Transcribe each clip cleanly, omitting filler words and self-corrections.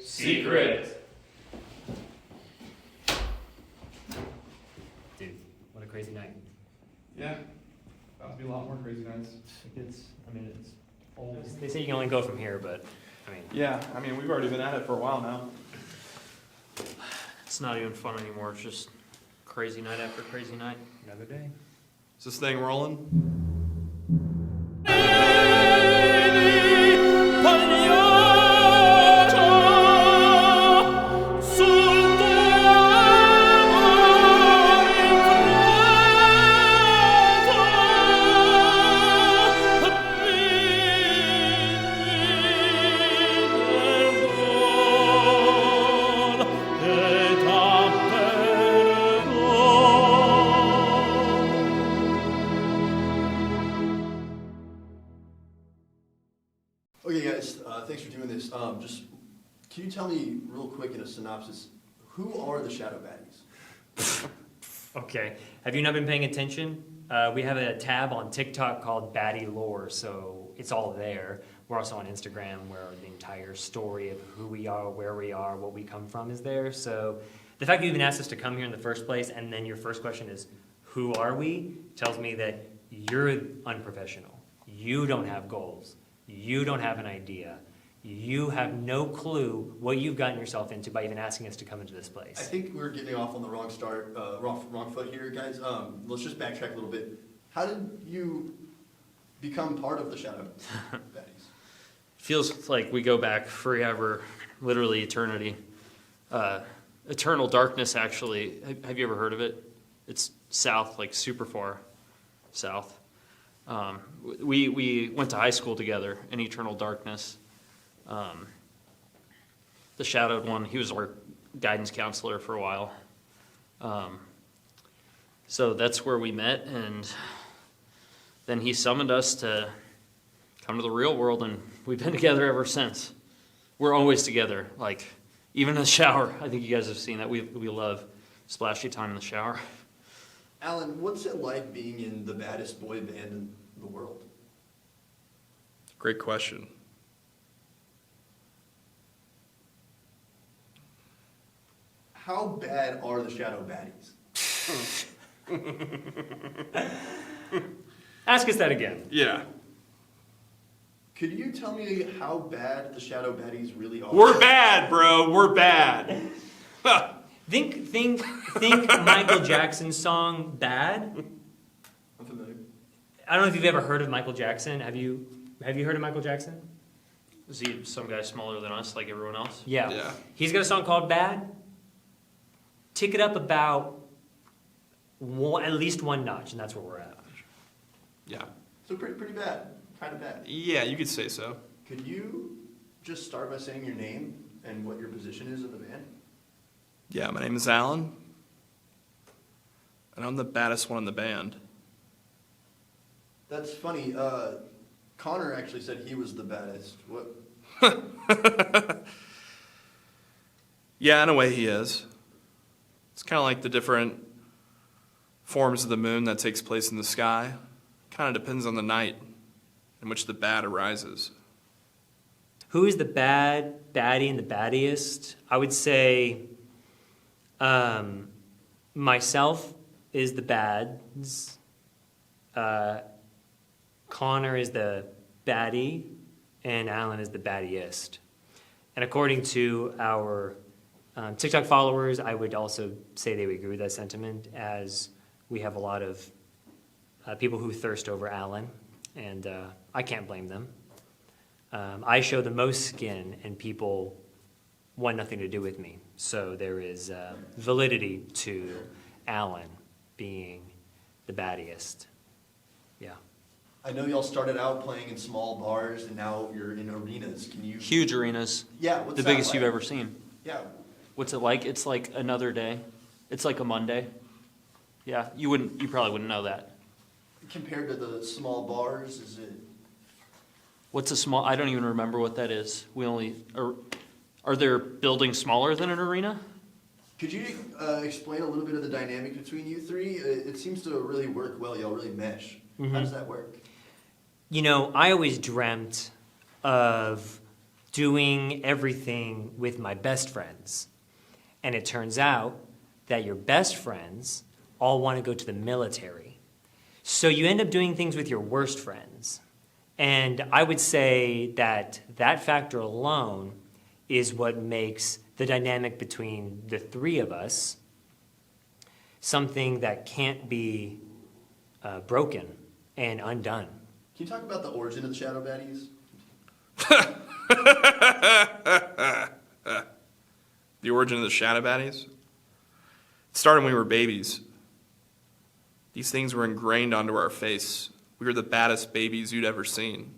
secret. Dude, what a crazy night. Yeah, about to be a lot more crazy nights. It's old. They say you can only go from here, but Yeah, we've already been at it for a while now. It's not even fun anymore. It's just crazy night after crazy night. another day. Is this thing rolling? Okay, guys, thanks for doing this. Can you tell me real quick in a synopsis, who are the Shadow Baddies? Okay. Have you not been paying attention? We have a tab on TikTok called Baddie Lore, so it's all there. We're also on Instagram where the entire story of who we are, where we are, what we come from is there. So the fact that you even asked us to come here in the first place and then your first question is, who are we? Tells me that you're unprofessional. You don't have goals. You don't have an idea. You have no clue what you've gotten yourself into by even asking us to come into this place. I think we're getting off on the wrong foot here, guys. Let's just backtrack a little bit. How did you become part of the Shadow Baddies? Feels like we go back forever, literally eternity. Eternal Darkness, actually. Have you ever heard of it? It's south, like super far south. We went to high school together in Eternal Darkness. The Shadowed one, he was our guidance counselor for a while. So that's where we met, and then he summoned us to come to the real world, and we've been together ever since. We're always together, like even in the shower. I think you guys have seen that. We love splashy time in the shower. Alan, what's it like being in the baddest boy band in the world? Great question. How bad are the Shadow Baddies? Ask us that again. Yeah. Could you tell me how bad the Shadow Baddies really are? We're bad, bro. We're bad. Think Michael Jackson's song "Bad." I'm familiar. I don't know if you've ever heard of Michael Jackson. Have you heard of Michael Jackson? Is he some guy smaller than us, like everyone else? Yeah. He's got a song called "Bad." Tick it up about at least one notch, and that's where we're at. Yeah. So pretty bad. Kind of bad. Yeah, you could say so. Could you just start by saying your name and what your position is in the band? Yeah, my name is Alan, and I'm the baddest one in the band. That's funny. Connor actually said he was the baddest. What? Yeah, in a way he is. It's kind of like the different forms of the moon that takes place in the sky. Kind of depends on the night in which the bad arises. Who is the baddie, and the baddiest? I would say myself is the bads. Connor is the baddie, and Alan is the baddiest. And according to our TikTok followers, I would also say they would agree with that sentiment, as we have a lot of people who thirst over Alan, and I can't blame them. I show the most skin, and people want nothing to do with me. So there is validity to Alan being the baddiest. Yeah. I know y'all started out playing in small bars, and now you're in arenas. Can you? Huge arenas. Yeah. What's The that biggest like? you've ever seen. Yeah. What's it like? It's like another day. It's like a Monday. Yeah, you probably wouldn't know that. Compared to the small bars, is it? What's a small? I don't even remember what that is. Are there buildings smaller than an arena? Could you explain a little bit of the dynamic between you three? It seems to really work well. Y'all really mesh. Mm-hmm. How does that work? You know, I always dreamt of doing everything with my best friends. And it turns out that your best friends all want to go to the military. So you end up doing things with your worst friends. And I would say that that factor alone is what makes the dynamic between the three of us something that can't be broken and undone. Can you talk about the origin of the Shadow Baddies? The origin of the Shadow Baddies? It started when we were babies. These things were ingrained onto our face. We were the baddest babies you'd ever seen.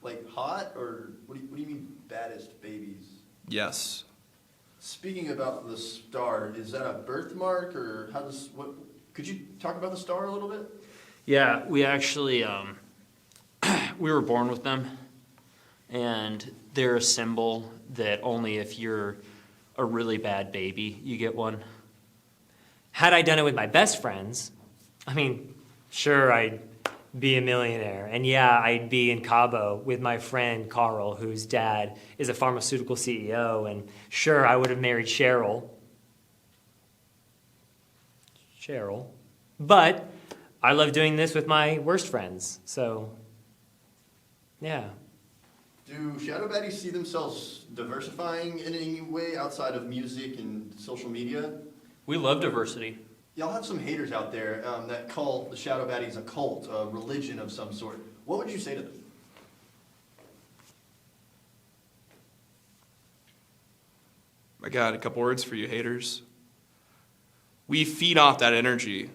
Like hot, or what do you mean baddest babies? Yes. Speaking about the star, is that a birthmark, or could you talk about the star a little bit? Yeah, we actually, we were born with them, and they're a symbol that only if you're a really bad baby, you get one. Had I done it with my best friends, I mean, sure, I'd be a millionaire. And yeah, I'd be in Cabo with my friend Carl, whose dad is a pharmaceutical CEO. And sure, I would have married Cheryl. But I love doing this with my worst friends. So, yeah. Do Shadow Baddies see themselves diversifying in any way outside of music and social media? We love diversity. Y'all have some haters out there that call the Shadow Baddies a cult, a religion of some sort. What would you say to them? I got a couple words for you haters. We feed off that energy.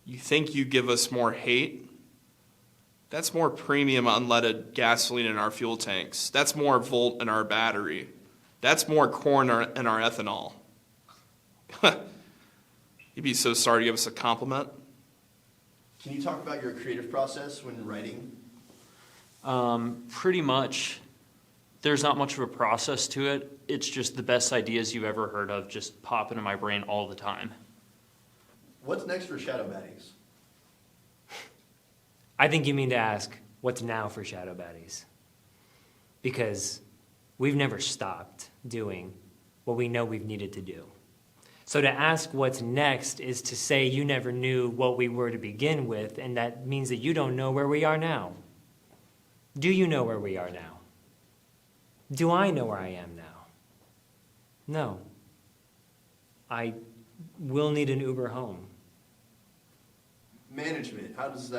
You think you give us more hate? That's more premium unleaded gasoline in our fuel tanks. That's more volt in our battery. That's more corn in our ethanol. You'd be so sorry to give us a compliment. Can you talk about your creative process when writing? Pretty much. There's not much of a process to it. It's just the best ideas you've ever heard of just pop into my brain all the time. What's next for Shadow Baddies? I think you mean to ask, what's now for Shadow Baddies? Because we've never stopped doing what we know we've needed to do. So to ask what's next is to say you never knew what we were to begin with, and that means that you don't know where we are now. Do you know where we are now? Do I know where I am now? No. I will need an Uber home. Management, how does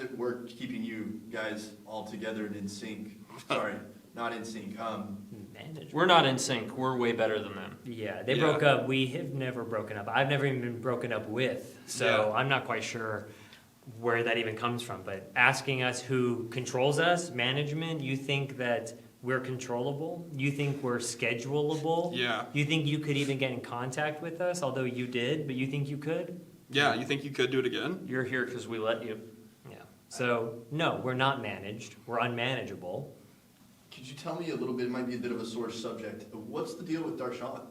it work keeping you guys all together and in sync? Sorry, not in sync. Management. We're not in sync. We're way better than them. Yeah, they broke up. We have never broken up. I've never even been broken up with, so I'm not quite sure where that even comes from. But asking us who controls us, management, you think that we're controllable? You think we're schedulable? Yeah. You think you could even get in contact with us, although you did, but you think you could? Yeah, you think you could do it again? You're here because we let you. Yeah. So, no, we're not managed. We're unmanageable. Could you tell me a little bit, it might be a bit of a sore subject, what's the deal with Darshan?